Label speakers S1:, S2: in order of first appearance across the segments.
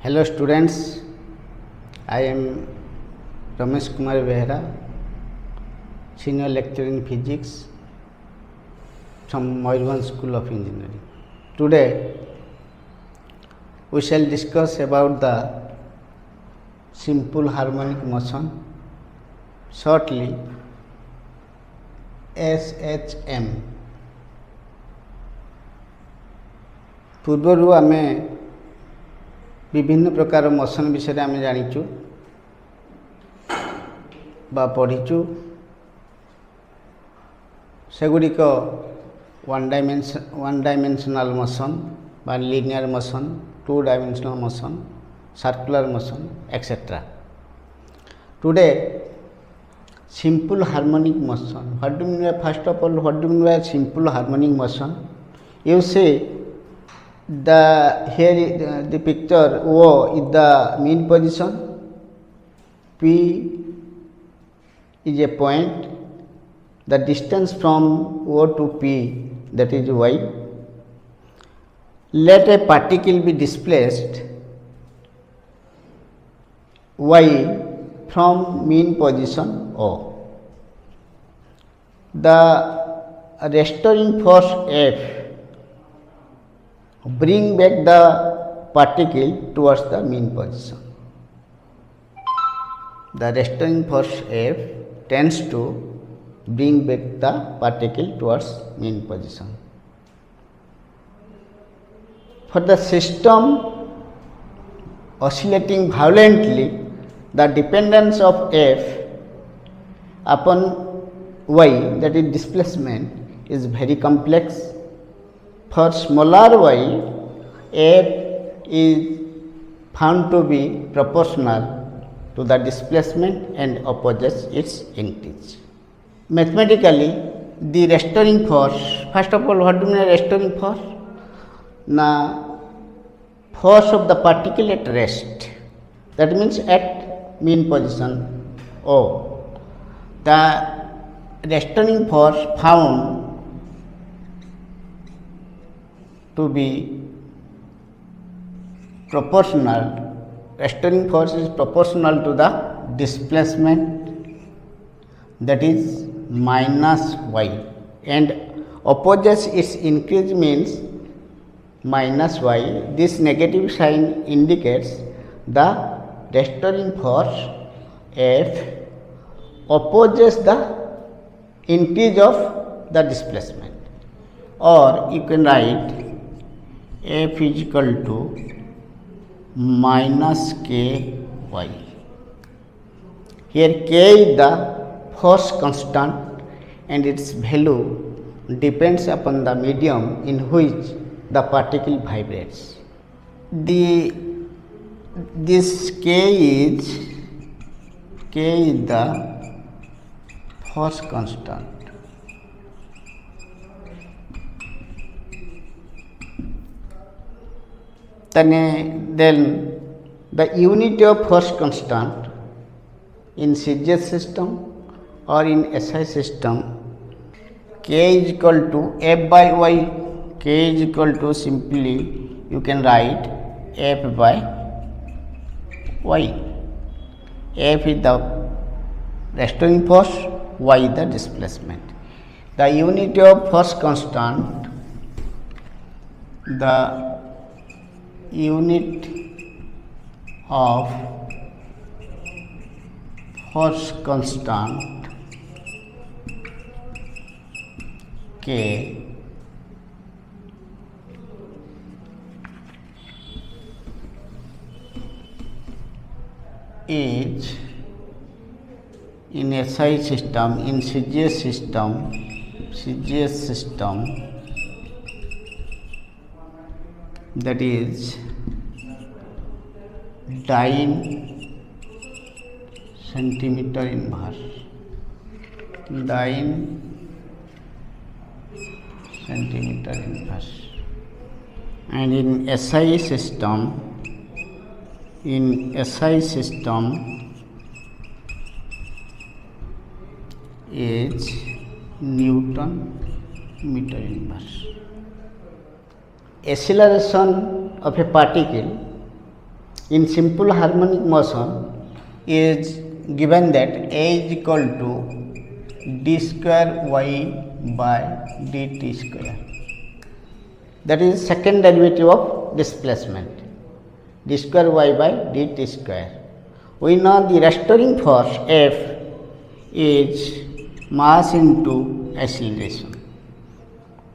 S1: Hello students, I am Ramesh Kumar Behra, Senior Lecturer in Physics from Mayurbhanj School of Engineering. Today we shall discuss about the simple harmonic motion, shortly SHM. पूर्वर आमे विभिन्न प्रकार motion विषय आम जाचु बा पढ़ीचु सेगुड़िक one dimensional motion बा linear motion, two dimensional motion, circular motion etcetera. Today simple harmonic motion. What do you mean by, first of all, what do you mean by simple harmonic motion? You see the picture O is the mean position, P is a point, the distance from O to P, that is Y. Let a particle be displaced Y from mean position O. The restoring force F bring back the particle towards the mean position. The restoring force F tends to bring back the particle towards mean position. For the system oscillating violently, the dependence of F upon Y, that is displacement, is very complex. For smaller y, F is found to be proportional to the displacement and opposes its increase. Mathematically, the restoring force, first of all, what do you mean restoring force? Now, force of the particle at rest, that means at mean position O. The restoring force found to be proportional, restoring force is proportional to the displacement, that is minus y, and opposes its increase means minus y. This negative sign indicates the restoring force F opposes the increase of the displacement, or you can write F is equal to minus ky. Here k is the force constant and its value depends upon the medium in which the particle vibrates. This k is the force constant. Then the unit of force constant in CGS system or in SI system, k is equal to F by Y. K is equal to, simply you can write F by Y. F is the restoring force, Y the displacement. The unit of force constant, the unit of force constant K is in SI system, in CGS system, that is dyne centimeter inverse, dyne centimeter inverse. And in SI system, is Newton meter inverse. Acceleration of a particle in simple harmonic motion is given that A is equal to d square y by dt square. That is second derivative of displacement, d square y by dt square. We know the restoring force F is mass into acceleration.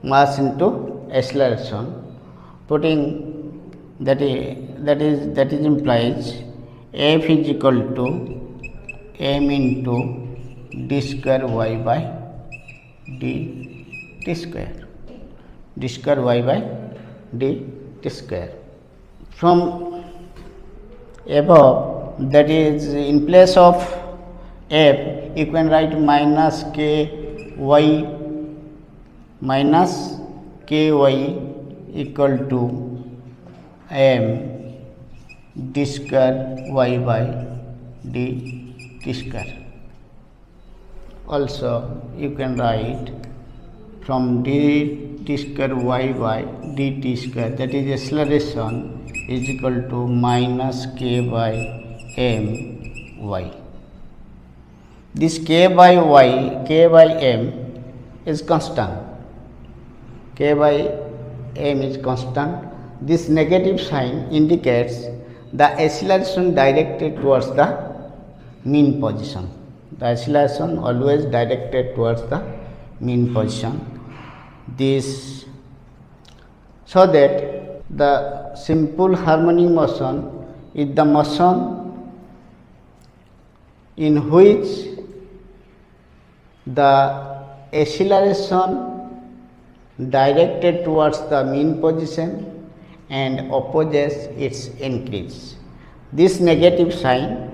S1: Mass into acceleration. Putting that implies F is equal to m into d square y by dt square. D square y by dt square. From above, that is in place of F, you can write minus ky equal to m d square y by dt square. Also, you can write from dt square y by dt square, that is acceleration, is equal to minus k by m y. This k by m is constant. K by m is constant. This negative sign indicates the acceleration directed towards the mean position. The acceleration always directed towards the mean position. This so that the simple harmonic motion is the motion in which the acceleration directed towards the mean position and opposes its increase. This negative sign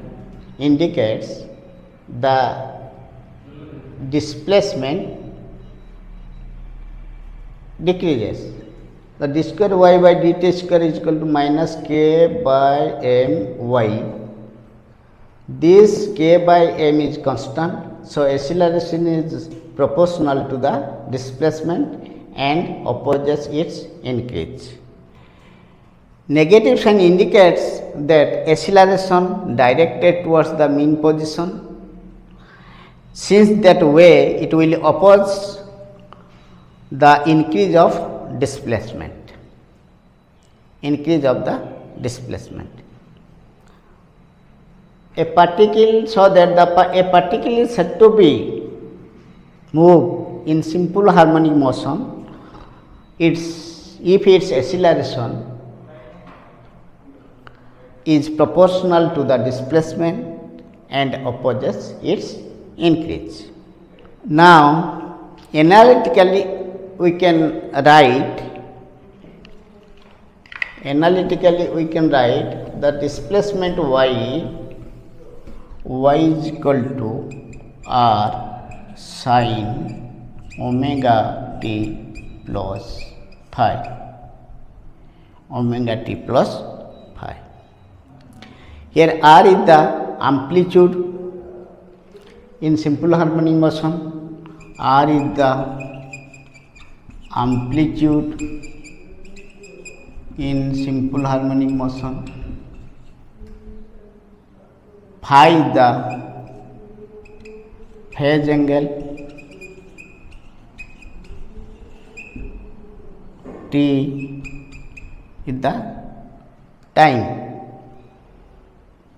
S1: indicates the displacement decreases. The d square y by dt square is equal to minus k by m y. This k by m is constant, so acceleration is proportional to the displacement and opposes its increase. Negative sign indicates that acceleration directed towards the mean position. Since that way, it will oppose the increase of displacement. Increase of the displacement. A particle, so that a particle is said to be moved in simple harmonic motion, if its acceleration is proportional to the displacement and opposes its increase. Now, analytically we can write the displacement y is equal to r sin omega t plus phi. Omega t plus phi. Here r is the amplitude in simple harmonic motion. R is the amplitude in simple harmonic motion. Phi is the phase angle. T is the time.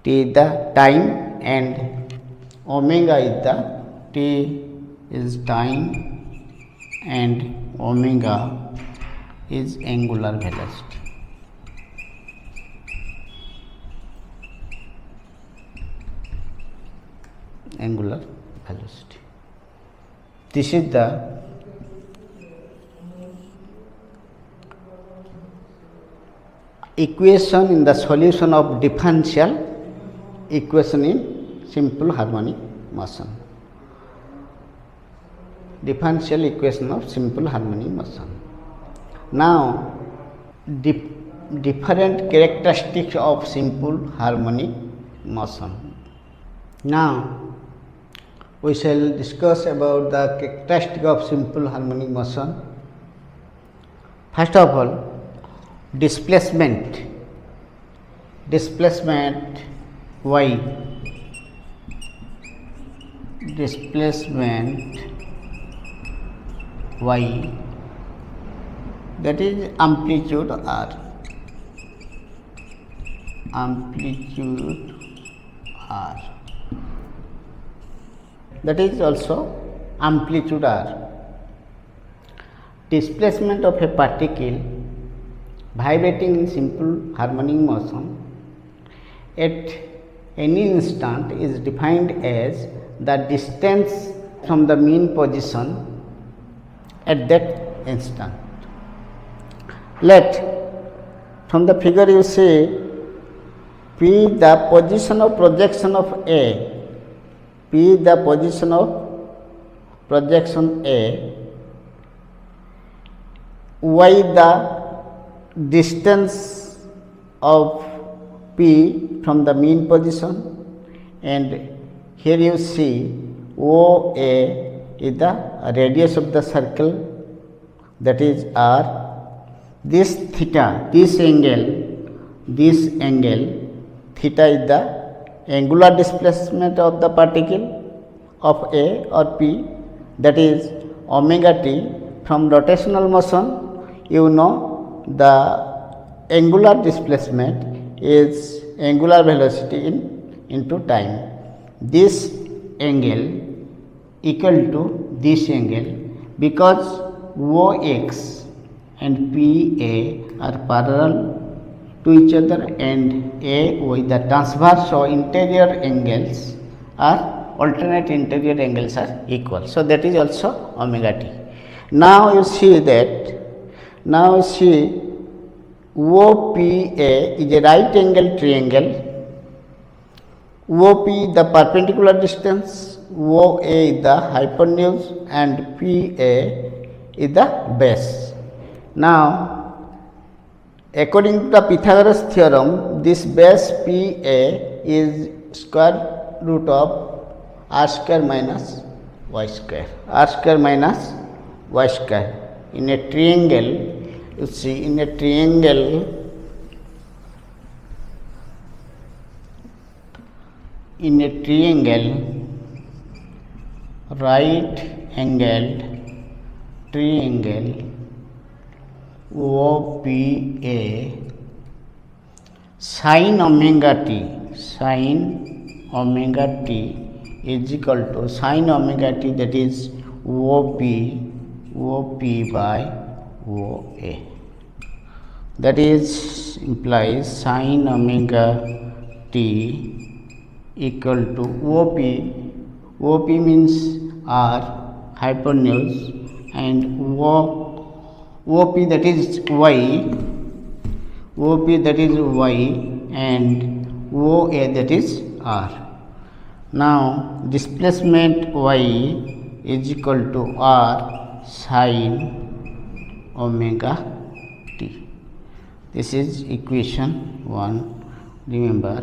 S1: T is the time and omega is the T is time and omega is angular velocity. Angular velocity. This is the equation in the solution of differential equation in simple harmonic motion. Differential equation of simple harmonic motion. Now, different characteristics of simple harmonic motion. Now, we shall discuss about the characteristic of simple harmonic motion. First of all, displacement. displacement y, displacement y, that is amplitude r, amplitude r, that is also amplitude r. Displacement of a particle vibrating in simple harmonic motion at any instant is defined as the distance from the mean position at that instant. Let from the figure you see P the position of projection of A, P the position of projection A, Y the distance of P from the mean position, and here you see OA is the radius of the circle, that is R. This theta, this angle theta is the angular displacement of the particle of A or P, that is omega t. From rotational motion you know the angular displacement is angular velocity into time. This angle equal to this angle because OX and PA are parallel to each other and AO, the transverse or interior angles are alternate interior angles are equal. So that is also omega t. Now you see that, now you see OPA is a right angle triangle. OP the perpendicular distance, OA is the hypotenuse and PA is the base. Now according to the Pythagoras theorem, this base PA is square root of r square minus y square, r square minus y square. In a triangle, you see in a triangle, right angled triangle OPA, sin omega t is equal to sin omega t, that is OP by OA, that is implies sin omega t equal to OP means R hypotenuse and OP that is Y, and OA that is R. Now displacement Y is equal to R sin omega t. This is equation 1. Remember,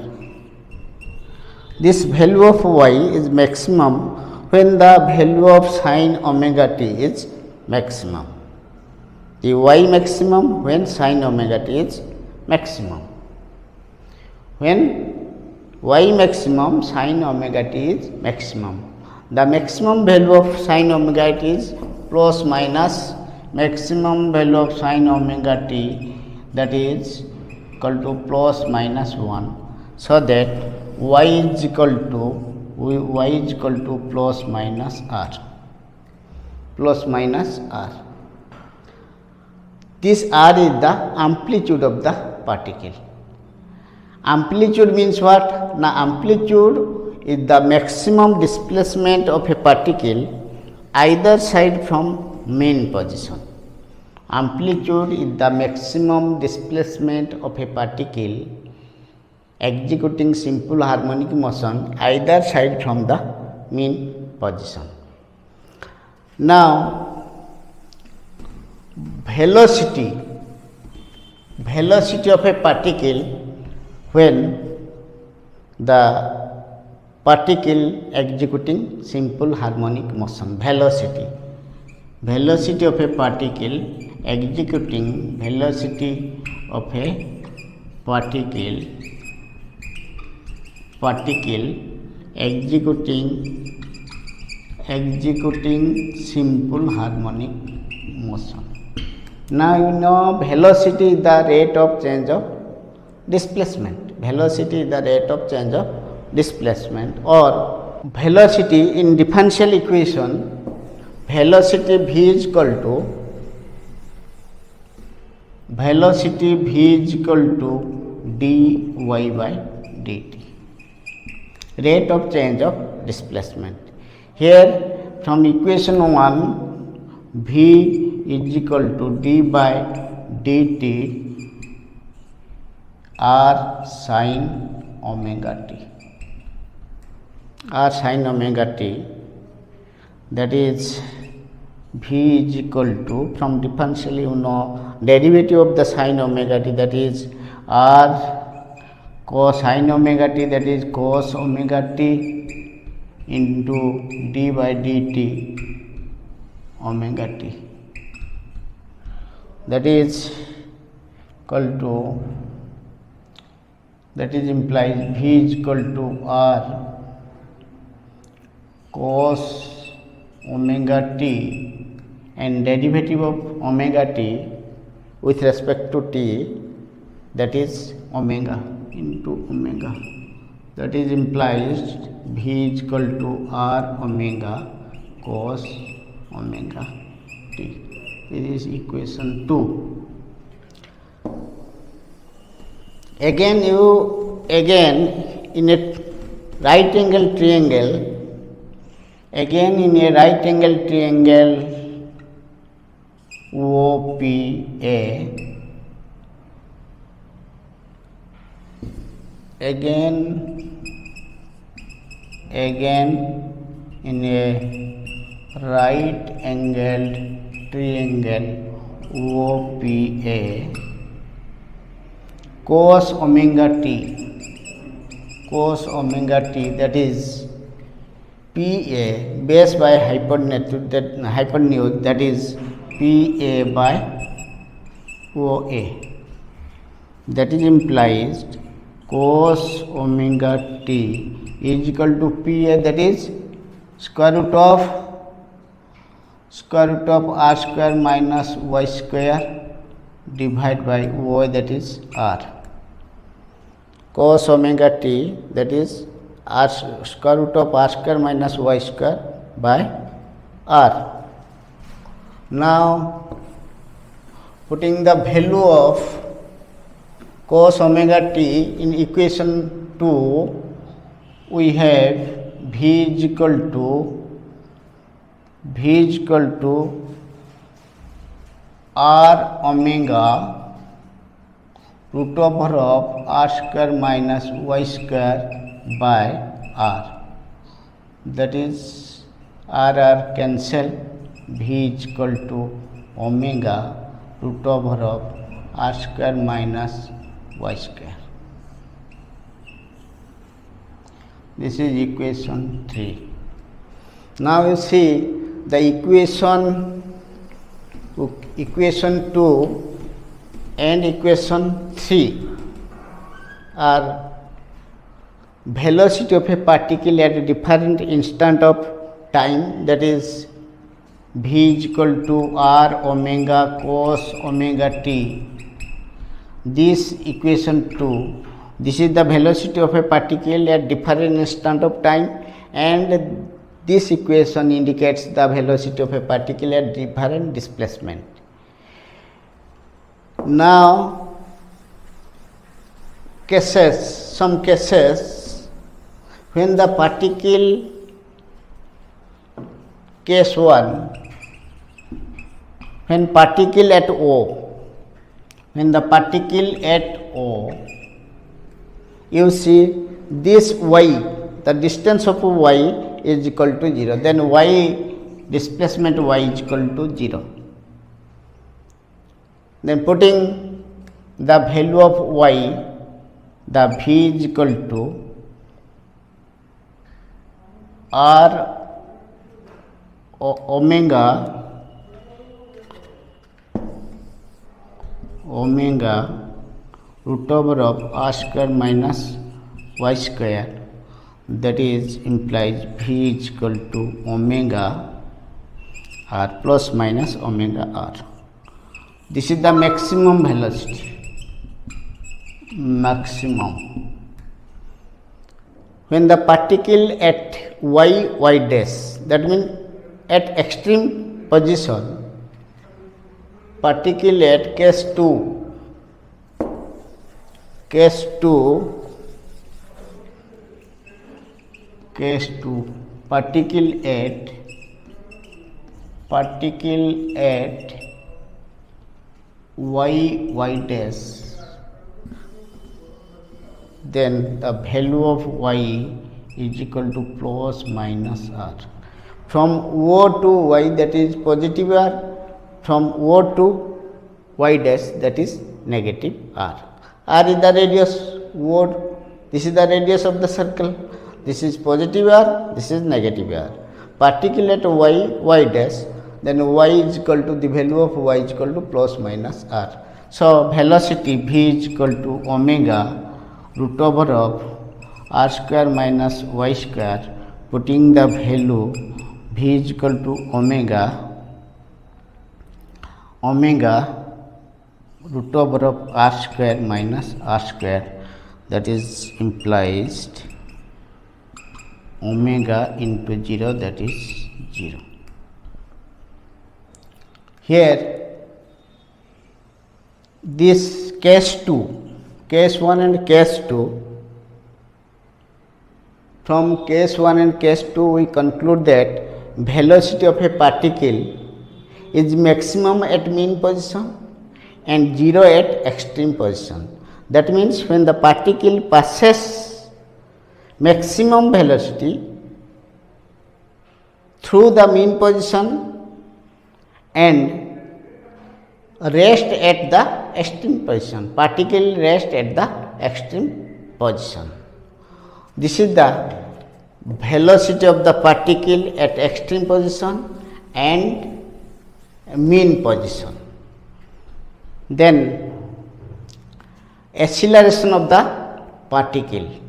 S1: this value of y is maximum when the value of sin omega t is maximum. The y maximum when sin omega t is maximum. When y maximum, sin omega t is maximum. The maximum value of sin omega t is plus minus maximum value of sin omega t, that is equal to plus minus 1, so that y is equal to plus minus r, This r is the amplitude of the particle. Amplitude means what? Now amplitude is the maximum displacement of a particle either side from main position. Amplitude is the maximum displacement of a particle executing simple harmonic motion either side from the mean position. Now velocity of a particle when the particle executing simple harmonic motion. Velocity of a particle particle executing simple harmonic motion. Now you know velocity is the rate of change of displacement. Velocity is the rate of change of displacement, or velocity in differential equation, velocity v is equal to dy by dt, rate of change of displacement. Here from equation 1, v is equal to d by dt r sin omega t, that is v is equal to, from differential you know derivative of the sin omega t, that is r cos sin omega t, that is cos omega t into d by dt omega t, that is equal to, that is implies v is equal to r cos omega t and derivative of omega t with respect to t, that is omega into omega, that is implies v is equal to r omega cos omega t. This is equation 2. Again in a right angle triangle, OPA, again in a right angled triangle OPA, cos omega t, that is PA base by hypotenuse, that is PA by OA, that is implies cos omega t is equal to PA, that is square root of r square minus y square divided by OA, that is r. Cos omega t, that is r square root of r square minus y square by r. Now putting the value of cos omega t in equation 2, we have v is equal to r omega root over of r square minus y square by r, that is r cancel, v is equal to omega root over of r square minus y square. This is equation 3. Now you see the equation 2 and equation 3 are velocity of a particle at a different instant of time, that is v is equal to r omega cos omega t. This equation 2, this is the velocity of a particle at different instant of time, and this equation indicates the velocity of a particle at different displacement. Now some cases when the particle, case 1, when particle at O, you see this y, the distance of y is equal to 0, then displacement y is equal to 0. Then putting the value of y, the v is equal to r omega root over of r square minus y square that is implies V is equal to omega r plus minus omega r. This is the maximum velocity. Maximum. When the particle at y dash, that means at extreme position, particle at case 2, particle at y dash, then the value of y is equal to plus minus r. From O to y, that is positive r. From O to y dash, that is negative r. R is the radius. O, this is the radius of the circle. This is positive r. This is negative r. Particle at y dash, then y is equal to the value of y is equal to plus minus r. So velocity V is equal to omega root over of r square minus y square, putting the value V is equal to omega root over of r square minus r square, that is implies omega into 0, that is 0. Here this case 2, case 1 and case 2, from case 1 and case 2 we conclude that velocity of a particle is maximum at mean position and 0 at extreme position. That means when the particle passes maximum velocity through the mean position and rest at the extreme position, particle rest at the extreme position. This is the velocity of the particle at extreme position and mean position. Then acceleration of the particle.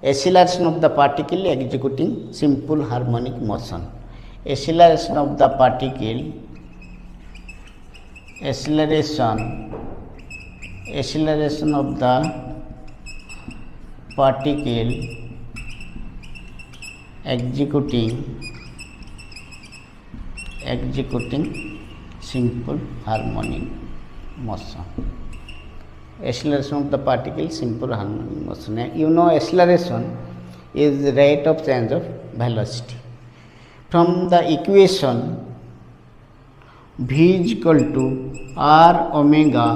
S1: Acceleration of the particle executing simple harmonic motion. Acceleration of the particle, acceleration of the particle executing simple harmonic motion. Acceleration of the particle, simple harmonic motion. You know, acceleration is the rate of change of velocity. From the equation V is equal to r omega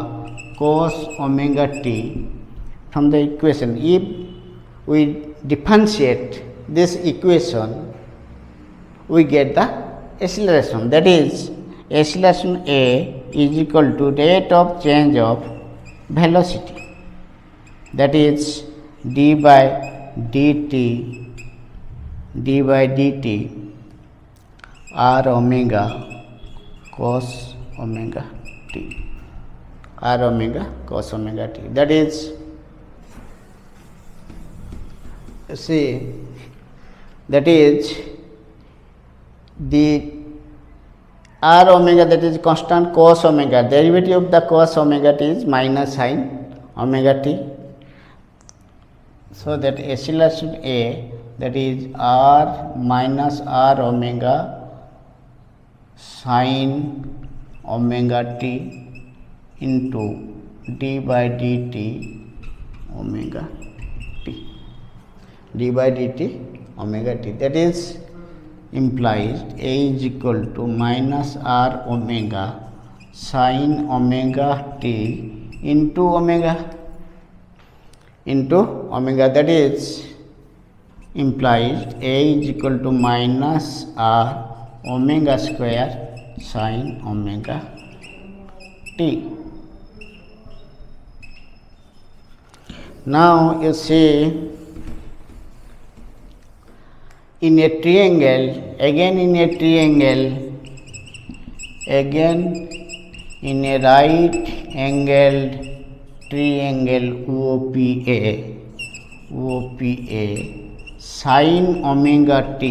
S1: cos omega t, from the equation, if we differentiate this equation, we get the acceleration, that is acceleration A is equal to rate of change of velocity, that is d by dt r omega cos omega t, r omega cos omega t, that is, see, that is the r omega, that is constant cos omega, derivative of the cos omega t is minus sin omega t. So that acceleration A, that is r minus r omega sin omega t into d by dt omega t, d by dt omega t, that is implies A is equal to minus r omega sin omega t into omega, that is implies A is equal to minus r omega square sin omega t. Now you see, in a triangle, again in a right angled triangle OPA, sin omega t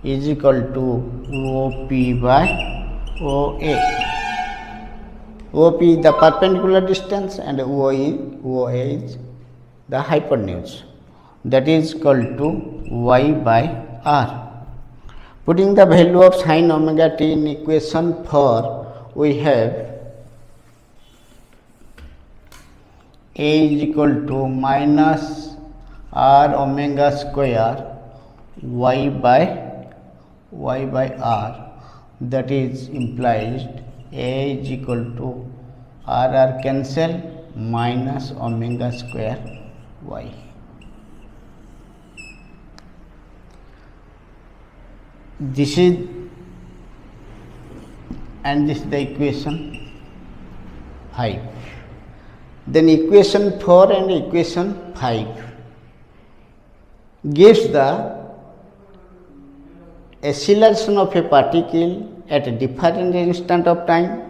S1: is equal to OP by OA. OP is the perpendicular distance and OA is the hypotenuse, that is equal to y by r. Putting the value of sin omega t in equation 4, we have A is equal to minus r omega square y by r, that is implies A is equal to r cancel minus omega square y. This is the equation 5. Then equation 4 and equation 5 gives the acceleration of a particle at a different instant of time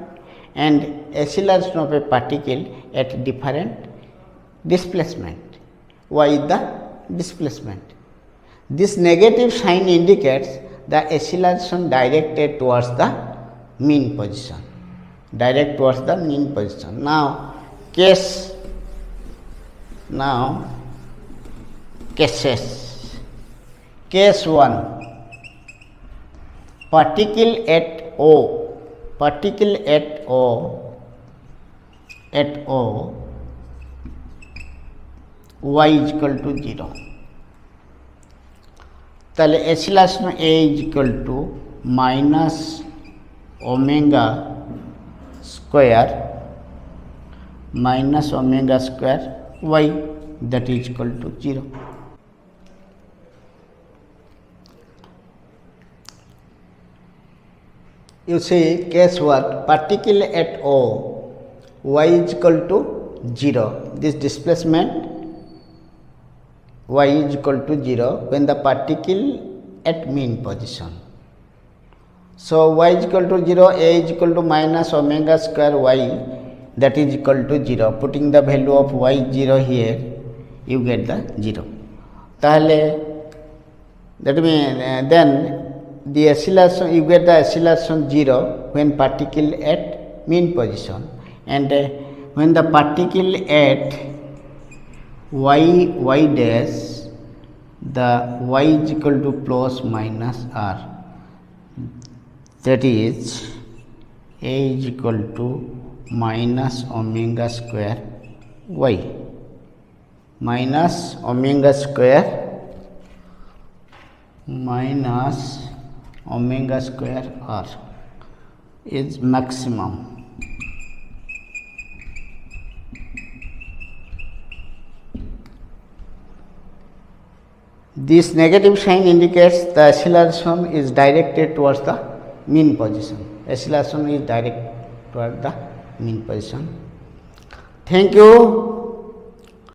S1: and acceleration of a particle at different displacement. Y is the displacement. This negative sign indicates the acceleration directed towards the mean position. Now cases. Case 1. Particle at O, y is equal to 0. তাহলে acceleration A is equal to minus omega square y, that is equal to 0. You see case 1, particle at O, y is equal to 0. This displacement y is equal to 0 when the particle at mean position. So y is equal to 0, A is equal to minus omega square y, that is equal to 0. Putting the value of y 0 here, you get the 0. তাহলে that means then the acceleration, you get the acceleration 0 when particle at mean position, and when the particle at y dash, the y is equal to plus minus r, that is A is equal to minus omega square y, minus omega square r is maximum. This negative sign indicates the acceleration is directed towards the mean position. Acceleration is directed towards the mean position. Thank you.